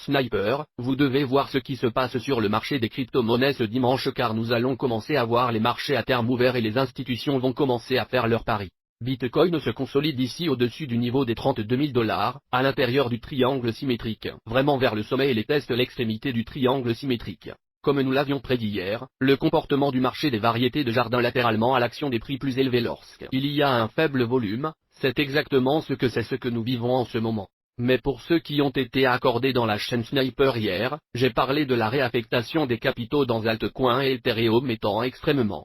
Sniper, vous devez voir ce qui se passe sur le marché des crypto-monnaies ce dimanche car nous allons commencer à voir les marchés à terme ouverts et les institutions vont commencer à faire leurs paris. Bitcoin se consolide ici au-dessus du niveau des 32 000 $, à l'intérieur du triangle symétrique, vraiment vers le sommet et les tests l'extrémité du triangle symétrique. Comme nous l'avions prédit hier, le comportement du marché des variétés de jardin latéralement à l'action des prix plus élevés lorsqu'il y a un faible volume, c'est exactement ce que nous vivons en ce moment. Mais pour ceux qui ont été accordés dans la chaîne Sniper hier, j'ai parlé de la réaffectation des capitaux dans altcoins et Ethereum étant extrêmement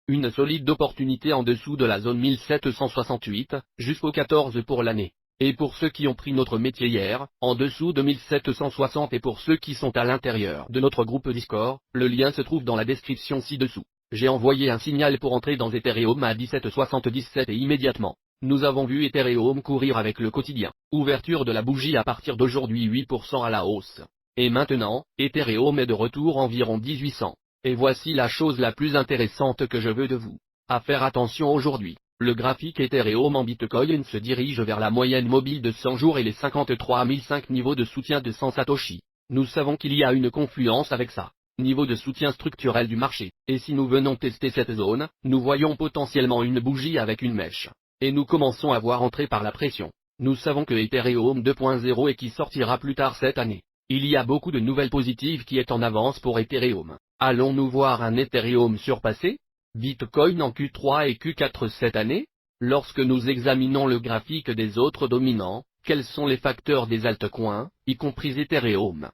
une solide opportunité en dessous de la zone 1768, jusqu'au 14 pour l'année. Et pour ceux qui ont pris notre métier hier, en dessous de 1760 et pour ceux qui sont à l'intérieur de notre groupe Discord, le lien se trouve dans la description ci-dessous. J'ai envoyé un signal pour entrer dans Ethereum à 17,77 et immédiatement, nous avons vu Ethereum courir avec le quotidien. Ouverture de la bougie à partir d'aujourd'hui 8% à la hausse. Et maintenant, Ethereum est de retour environ 1800. Et voici la chose la plus intéressante que je veux de vous. À faire attention aujourd'hui. Le graphique Ethereum en Bitcoin se dirige vers la moyenne mobile de 100 jours et les 53 005 niveaux de soutien de 100 Satoshi. Nous savons qu'il y a une confluence avec ça. Niveau de soutien structurel du marché. Et si nous venons tester cette zone, nous voyons potentiellement une bougie avec une mèche. Et nous commençons à voir entrer par la pression. Nous savons que Ethereum 2.0 et qui sortira plus tard cette année. Il y a beaucoup de nouvelles positives qui est en avance pour Ethereum. Allons-nous voir un Ethereum surpassé Bitcoin en Q3 et Q4 cette année? Lorsque nous examinons le graphique des autres dominants, quels sont les facteurs des altcoins, y compris Ethereum?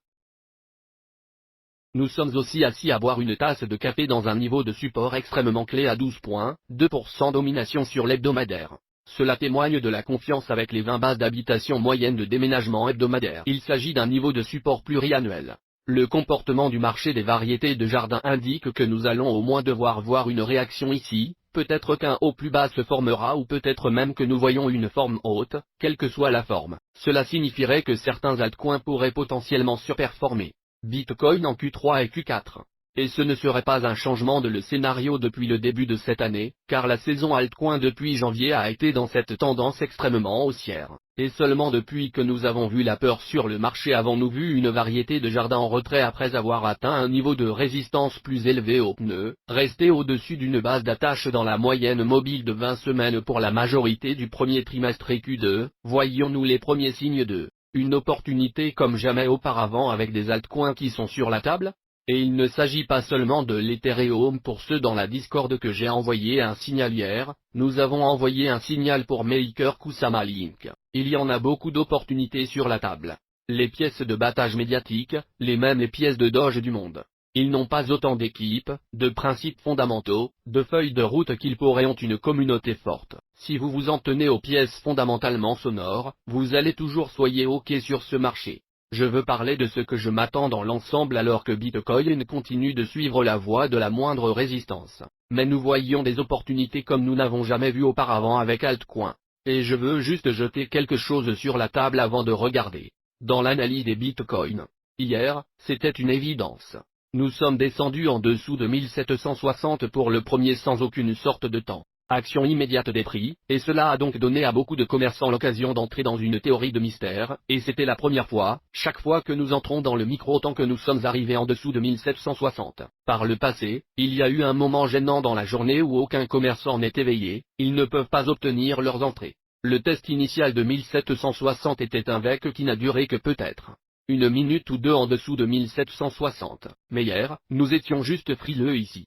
Nous sommes aussi assis à boire une tasse de café dans un niveau de support extrêmement clé à 12,2% domination sur l'hebdomadaire. Cela témoigne de la confiance avec les 20 bases d'habitation moyennes de déménagement hebdomadaire. Il s'agit d'un niveau de support pluriannuel. Le comportement du marché des variétés de jardin indique que nous allons au moins devoir voir une réaction ici, peut-être qu'un haut plus bas se formera ou peut-être même que nous voyons une forme haute, quelle que soit la forme. Cela signifierait que certains altcoins pourraient potentiellement surperformer. Bitcoin en Q3 et Q4. Et ce ne serait pas un changement de le scénario depuis le début de cette année, car la saison altcoin depuis janvier a été dans cette tendance extrêmement haussière. Et seulement depuis que nous avons vu la peur sur le marché avons-nous vu une variété de jardin en retrait après avoir atteint un niveau de résistance plus élevé aux pneus, resté au-dessus d'une base d'attache dans la moyenne mobile de 20 semaines pour la majorité du premier trimestre et Q2, voyons-nous les premiers signes de une opportunité comme jamais auparavant avec des altcoins qui sont sur la table? Et il ne s'agit pas seulement de l'Ethereum pour ceux dans la Discord que j'ai envoyé un signal hier, nous avons envoyé un signal pour Maker Kusama Link. Il y en a beaucoup d'opportunités sur la table. Les pièces de battage médiatique, les pièces de doge du monde. Ils n'ont pas autant d'équipes, de principes fondamentaux, de feuilles de route qu'ils pourraient ont une communauté forte. Si vous vous en tenez aux pièces fondamentalement sonores, vous allez toujours soyez OK sur ce marché. Je veux parler de ce que je m'attends dans l'ensemble alors que Bitcoin continue de suivre la voie de la moindre résistance. Mais nous voyons des opportunités comme nous n'avons jamais vu auparavant avec altcoin. Et je veux juste jeter quelque chose sur la table avant de regarder. Dans l'analyse des Bitcoins. Hier, c'était une évidence. Nous sommes descendus en dessous de 1760 pour le premier sans aucune sorte de temps. Action immédiate des prix, et cela a donc donné à beaucoup de commerçants l'occasion d'entrer dans une théorie de mystère, et c'était la première fois, chaque fois que nous entrons dans le micro tant que nous sommes arrivés en dessous de 1760. Par le passé, il y a eu un moment gênant dans la journée où aucun commerçant n'est éveillé, ils ne peuvent pas obtenir leurs entrées. Le test initial de 1760 était un VEC qui n'a duré que peut-être une minute ou deux en dessous de 1760, mais hier, nous étions juste frileux ici.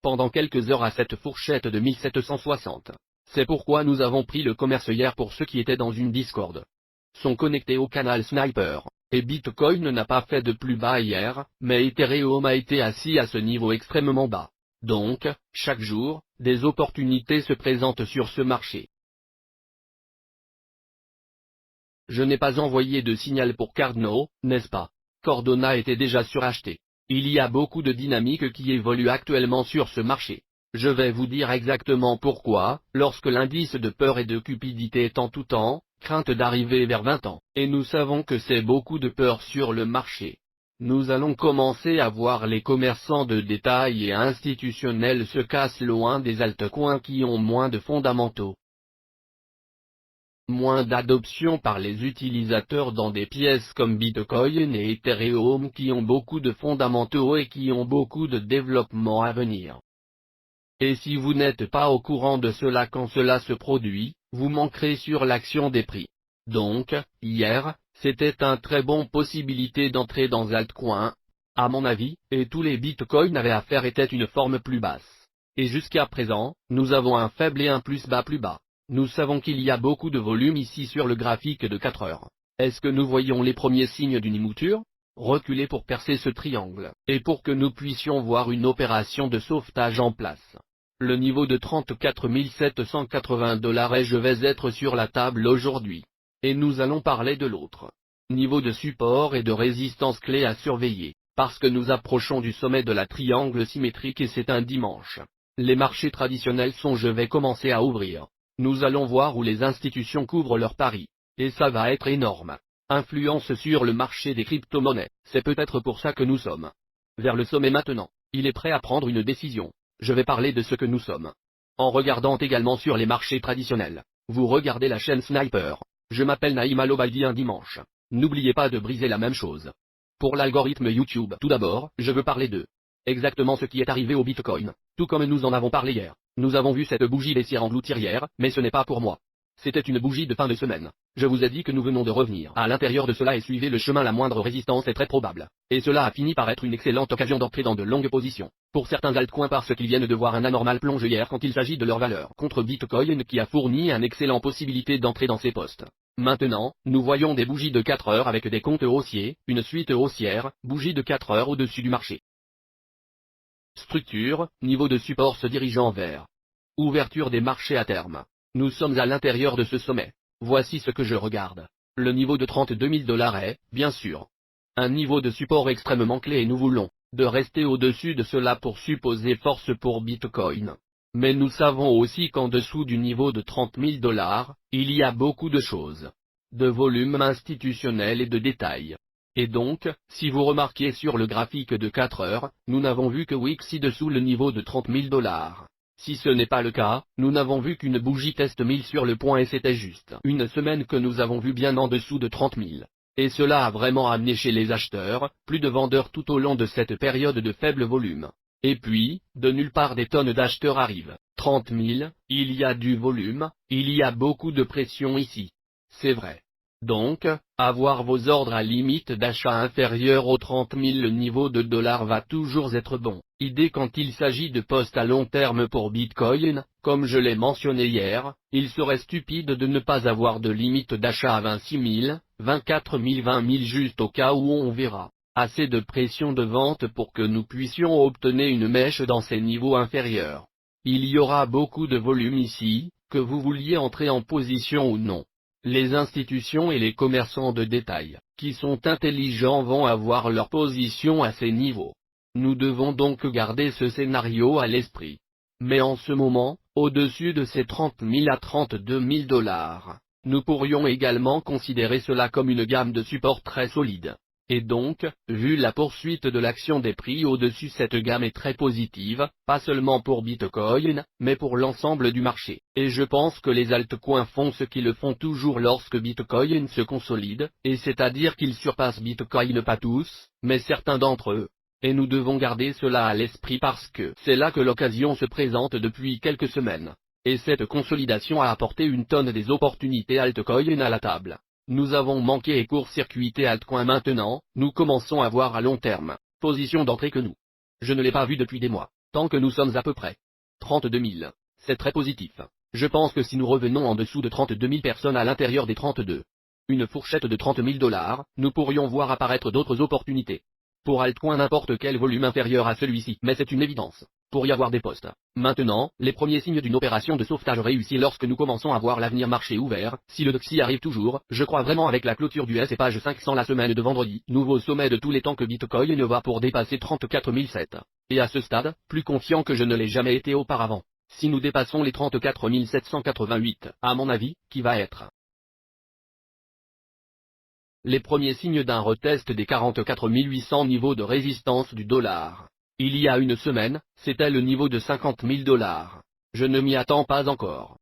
Pendant quelques heures à cette fourchette de 1760. C'est pourquoi nous avons pris le commerce hier pour ceux qui étaient dans une Discord. Sont connectés au canal Sniper, et Bitcoin n'a pas fait de plus bas hier, mais Ethereum a été assis à ce niveau extrêmement bas. Donc, chaque jour, des opportunités se présentent sur ce marché. Je n'ai pas envoyé de signal pour Cardano, n'est-ce pas? Cardano était déjà suracheté. Il y a beaucoup de dynamique qui évolue actuellement sur ce marché. Je vais vous dire exactement pourquoi, lorsque l'indice de peur et de cupidité est en tout temps, crainte d'arriver vers 20 ans, et nous savons que c'est beaucoup de peur sur le marché. Nous allons commencer à voir les commerçants de détail et institutionnels se cassent loin des altcoins qui ont moins de fondamentaux. moins d'adoption par les utilisateurs dans des pièces comme Bitcoin et Ethereum qui ont beaucoup de fondamentaux et qui ont beaucoup de développement à venir. Et si vous n'êtes pas au courant de cela quand cela se produit, vous manquerez sur l'action des prix. Donc, hier, c'était une très bonne possibilité d'entrer dans altcoin, à mon avis, et tous les bitcoins avaient à faire étaient une forme plus basse. Et jusqu'à présent, nous avons un faible et un plus bas plus bas. Nous savons qu'il y a beaucoup de volume ici sur le graphique de 4 heures. Est-ce que nous voyons les premiers signes d'une mouture? Reculez pour percer ce triangle, et pour que nous puissions voir une opération de sauvetage en place. Le niveau de 34 780 $ et je vais être sur la table aujourd'hui. Et nous allons parler de l'autre niveau de support et de résistance clé à surveiller, parce que nous approchons du sommet de la triangle symétrique et c'est un dimanche. Les marchés traditionnels je vais commencer à ouvrir. Nous allons voir où les institutions couvrent leurs paris. Et ça va être énorme. Influence sur le marché des crypto-monnaies, c'est peut-être pour ça que nous sommes vers le sommet maintenant. Il est prêt à prendre une décision. Je vais parler de ce que nous sommes. En regardant également sur les marchés traditionnels. Vous regardez la chaîne Sniper. Je m'appelle Naïm Al-Obaidi un dimanche. N'oubliez pas de briser la même chose. Pour l'algorithme YouTube, tout d'abord, je veux parler de exactement ce qui est arrivé au Bitcoin, tout comme nous en avons parlé hier. Nous avons vu cette bougie baissière engloutir hier, mais ce n'est pas pour moi. C'était une bougie de fin de semaine. Je vous ai dit que nous venons de revenir à l'intérieur de cela et suivez le chemin, la moindre résistance est très probable. Et cela a fini par être une excellente occasion d'entrer dans de longues positions. Pour certains altcoins parce qu'ils viennent de voir un anormal plonge hier quand il s'agit de leur valeur contre Bitcoin qui a fourni une excellente possibilité d'entrer dans ces postes. Maintenant, nous voyons des bougies de 4 heures avec des comptes haussiers, une suite haussière, bougie de 4 heures au-dessus du marché. Structure, niveau de support se dirigeant vers ouverture des marchés à terme. Nous sommes à l'intérieur de ce sommet. Voici ce que je regarde. Le niveau de 32 000 $ est, bien sûr, un niveau de support extrêmement clé et nous voulons de rester au-dessus de cela pour supposer force pour Bitcoin. Mais nous savons aussi qu'en dessous du niveau de 30 000 $, il y a beaucoup de choses. De volume institutionnel et de détails. Et donc, si vous remarquez sur le graphique de 4 heures, nous n'avons vu que wick ci-dessous le niveau de 30 000 $. Si ce n'est pas le cas, nous n'avons vu qu'une bougie test 1000 sur le point et c'était juste une semaine que nous avons vu bien en dessous de 30 000. Et cela a vraiment amené chez les acheteurs, plus de vendeurs tout au long de cette période de faible volume. Et puis, de nulle part des tonnes d'acheteurs arrivent. 30 000, il y a du volume, il y a beaucoup de pression ici. C'est vrai. Donc, avoir vos ordres à limite d'achat inférieur aux 30 000, le niveau de dollar va toujours être bon. Idée quand il s'agit de postes à long terme pour Bitcoin, comme je l'ai mentionné hier, il serait stupide de ne pas avoir de limite d'achat à 26 000, 24 000, 20 000 juste au cas où on verra assez de pression de vente pour que nous puissions obtenir une mèche dans ces niveaux inférieurs. Il y aura beaucoup de volume ici, que vous vouliez entrer en position ou non. Les institutions et les commerçants de détail, qui sont intelligents vont avoir leur position à ces niveaux. Nous devons donc garder ce scénario à l'esprit. Mais en ce moment, au-dessus de ces 30 000 à 32 000 $, nous pourrions également considérer cela comme une gamme de support très solide. Et donc, vu la poursuite de l'action des prix au-dessus, cette gamme est très positive, pas seulement pour Bitcoin, mais pour l'ensemble du marché. Et je pense que les altcoins font ce qu'ils font toujours lorsque Bitcoin se consolide, et c'est-à-dire qu'ils surpassent Bitcoin, pas tous, mais certains d'entre eux. Et nous devons garder cela à l'esprit parce que c'est là que l'occasion se présente depuis quelques semaines. Et cette consolidation a apporté une tonne des opportunités altcoin à la table. Nous avons manqué et court-circuité altcoin maintenant, nous commençons à voir à long terme, position d'entrée que nous. Je ne l'ai pas vu depuis des mois, tant que nous sommes à peu près 32 000. C'est très positif. Je pense que si nous revenons en dessous de 32 000 personnes à l'intérieur des 32, une fourchette de 30 000 $, nous pourrions voir apparaître d'autres opportunités. Pour altcoin n'importe quel volume inférieur à celui-ci, mais c'est une évidence. Pour y avoir des postes. Maintenant, les premiers signes d'une opération de sauvetage réussie lorsque nous commençons à voir l'avenir marché ouvert, si le DXY arrive toujours, je crois vraiment avec la clôture du S et page 500 la semaine de vendredi, nouveau sommet de tous les temps que Bitcoin ne va pour dépasser 34 700. Et à ce stade, plus confiant que je ne l'ai jamais été auparavant. Si nous dépassons les 34 788, à mon avis, qui va être les premiers signes d'un retest des 44 800 niveaux de résistance du dollar. Il y a une semaine, c'était le niveau de 50 000 $. Je ne m'y attends pas encore.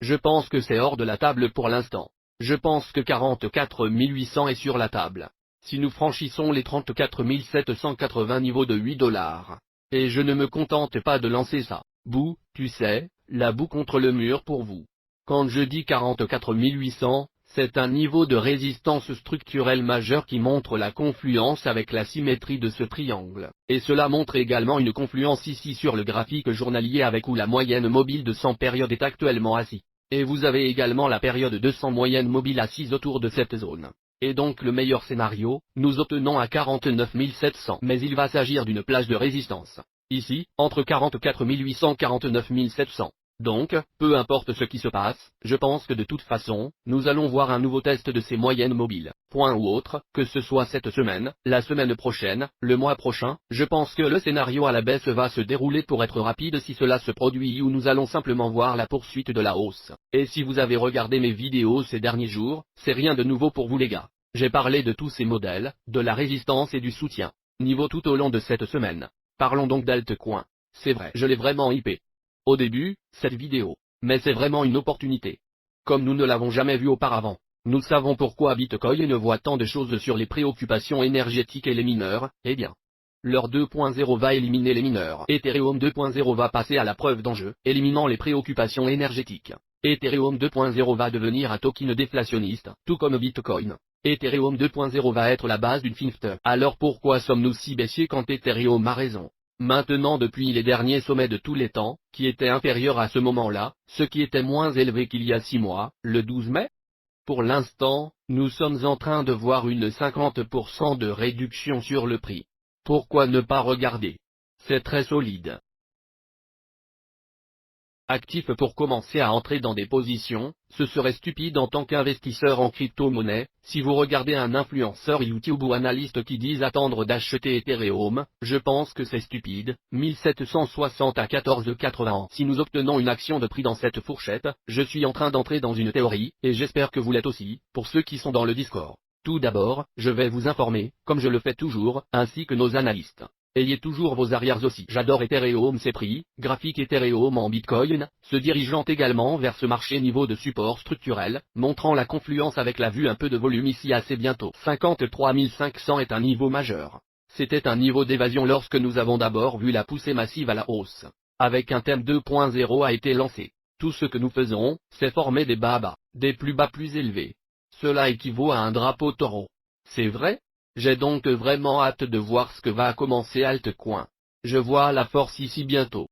Je pense que c'est hors de la table pour l'instant. Je pense que 44 800 est sur la table. Si nous franchissons les 34 780 niveaux de $8. Et je ne me contente pas de lancer ça. Boue, tu sais, la boue contre le mur pour vous. Quand je dis 44 800, c'est un niveau de résistance structurelle majeur qui montre la confluence avec la symétrie de ce triangle. Et cela montre également une confluence ici sur le graphique journalier avec où la moyenne mobile de 100 périodes est actuellement assise. Et vous avez également la période 200 moyenne mobile assise autour de cette zone. Et donc le meilleur scénario, nous obtenons à 49 700. Mais il va s'agir d'une plage de résistance. Ici, entre 44 800 et 49 700. Donc, peu importe ce qui se passe, je pense que de toute façon, nous allons voir un nouveau test de ces moyennes mobiles. Point ou autre, que ce soit cette semaine, la semaine prochaine, le mois prochain, je pense que le scénario à la baisse va se dérouler pour être rapide si cela se produit ou nous allons simplement voir la poursuite de la hausse. Et si vous avez regardé mes vidéos ces derniers jours, c'est rien de nouveau pour vous les gars. J'ai parlé de tous ces modèles, de la résistance et du soutien. Niveau tout au long de cette semaine. Parlons donc d'altcoin. C'est vrai, je l'ai vraiment hypé. Au début, cette vidéo. Mais c'est vraiment une opportunité. Comme nous ne l'avons jamais vu auparavant. Nous savons pourquoi Bitcoin voit tant de choses sur les préoccupations énergétiques et les mineurs, eh bien. L'heure 2.0 va éliminer les mineurs. Ethereum 2.0 va passer à la preuve d'enjeu, éliminant les préoccupations énergétiques. Ethereum 2.0 va devenir un token déflationniste, tout comme Bitcoin. Ethereum 2.0 va être la base d'une fintech. Alors pourquoi sommes-nous si baissiers quand Ethereum a raison? Maintenant depuis les derniers sommets de tous les temps, qui étaient inférieurs à ce moment-là, ce qui était moins élevé qu'il y a 6 mois, le 12 mai? Pour l'instant, nous sommes en train de voir une 50% de réduction sur le prix. Pourquoi ne pas regarder? C'est très solide. Actif pour commencer à entrer dans des positions, ce serait stupide en tant qu'investisseur en crypto-monnaie, si vous regardez un influenceur YouTube ou analyste qui disent attendre d'acheter Ethereum, je pense que c'est stupide, 1760 à 14,80. Si nous obtenons une action de prix dans cette fourchette, je suis en train d'entrer dans une théorie, et j'espère que vous l'êtes aussi, pour ceux qui sont dans le Discord. Tout d'abord, je vais vous informer, comme je le fais toujours, ainsi que nos analystes. Ayez toujours vos arrières aussi. J'adore Ethereum, ses prix, graphique Ethereum en Bitcoin, se dirigeant également vers ce marché niveau de support structurel, montrant la confluence avec la vue un peu de volume ici assez bientôt. 53 500 est un niveau majeur. C'était un niveau d'évasion lorsque nous avons d'abord vu la poussée massive à la hausse. Avec un thème 2.0 a été lancé. Tout ce que nous faisons, c'est former des bas bas, des plus bas plus élevés. Cela équivaut à un drapeau taureau. C'est vrai? J'ai donc vraiment hâte de voir ce que va commencer altcoin. Je vois la force ici bientôt.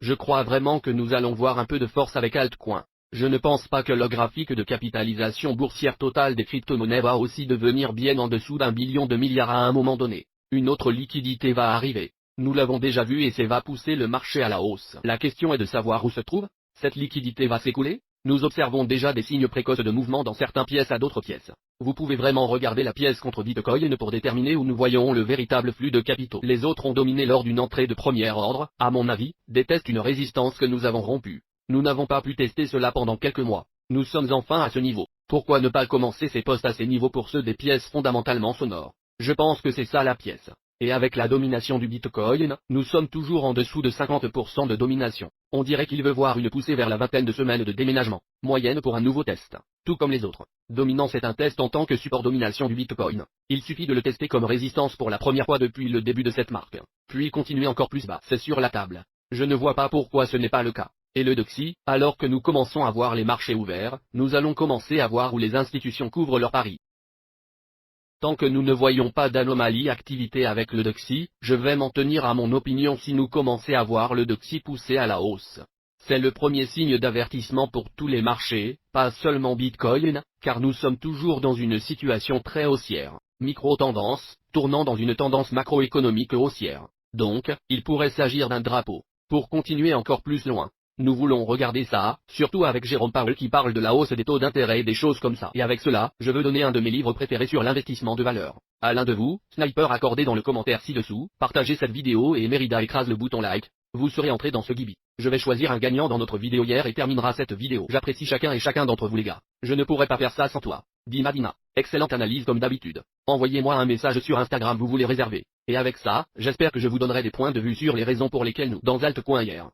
Je crois vraiment que nous allons voir un peu de force avec altcoin. Je ne pense pas que le graphique de capitalisation boursière totale des crypto-monnaies va aussi devenir bien en dessous d'1 billion de milliards à un moment donné. Une autre liquidité va arriver. Nous l'avons déjà vu et ça va pousser le marché à la hausse. La question est de savoir où se trouve. Cette liquidité va s'écouler? Nous observons déjà des signes précoces de mouvement dans certaines pièces à d'autres pièces. Vous pouvez vraiment regarder la pièce contre Bitcoin pour déterminer où nous voyons le véritable flux de capitaux. Les autres ont dominé lors d'une entrée de premier ordre, à mon avis, détestent une résistance que nous avons rompue. Nous n'avons pas pu tester cela pendant quelques mois. Nous sommes enfin à ce niveau. Pourquoi ne pas commencer ces postes à ces niveaux pour ceux des pièces fondamentalement sonores? Je pense que c'est ça la pièce. Et avec la domination du Bitcoin, nous sommes toujours en dessous de 50% de domination. On dirait qu'il veut voir une poussée vers la vingtaine de semaines de déménagement, moyenne pour un nouveau test. Tout comme les autres. Dominance est un test en tant que support domination du Bitcoin. Il suffit de le tester comme résistance pour la première fois depuis le début de cette marque. Puis continuer encore plus bas. C'est sur la table. Je ne vois pas pourquoi ce n'est pas le cas. Et le DXY, alors que nous commençons à voir les marchés ouverts, nous allons commencer à voir où les institutions couvrent leurs paris. Tant que nous ne voyons pas d'anomalie activité avec le DXY, je vais m'en tenir à mon opinion si nous commençons à voir le DXY pousser à la hausse. C'est le premier signe d'avertissement pour tous les marchés, pas seulement Bitcoin, car nous sommes toujours dans une situation très haussière, micro-tendance, tournant dans une tendance macroéconomique haussière. Donc, il pourrait s'agir d'un drapeau. Pour continuer encore plus loin. Nous voulons regarder ça, surtout avec Jérôme Powell qui parle de la hausse des taux d'intérêt et des choses comme ça. Et avec cela, je veux donner un de mes livres préférés sur l'investissement de valeur. À l'un de vous, Sniper accordé dans le commentaire ci-dessous, partagez cette vidéo et Merida écrase le bouton like. Vous serez entré dans ce gibi. Je vais choisir un gagnant dans notre vidéo hier et terminera cette vidéo. J'apprécie chacun et chacun d'entre vous les gars. Je ne pourrais pas faire ça sans toi. Dina. Excellente analyse comme d'habitude. Envoyez-moi un message sur Instagram vous voulez réserver. Et avec ça, j'espère que je vous donnerai des points de vue sur les raisons pour lesquelles nous, dans altcoin hier.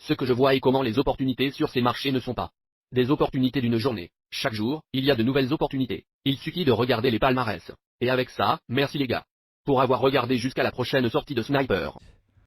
Ce que je vois est comment les opportunités sur ces marchés ne sont pas des opportunités d'une journée. Chaque jour, il y a de nouvelles opportunités. Il suffit de regarder les palmarès. Et avec ça, merci les gars. Pour avoir regardé jusqu'à la prochaine sortie de Sniper.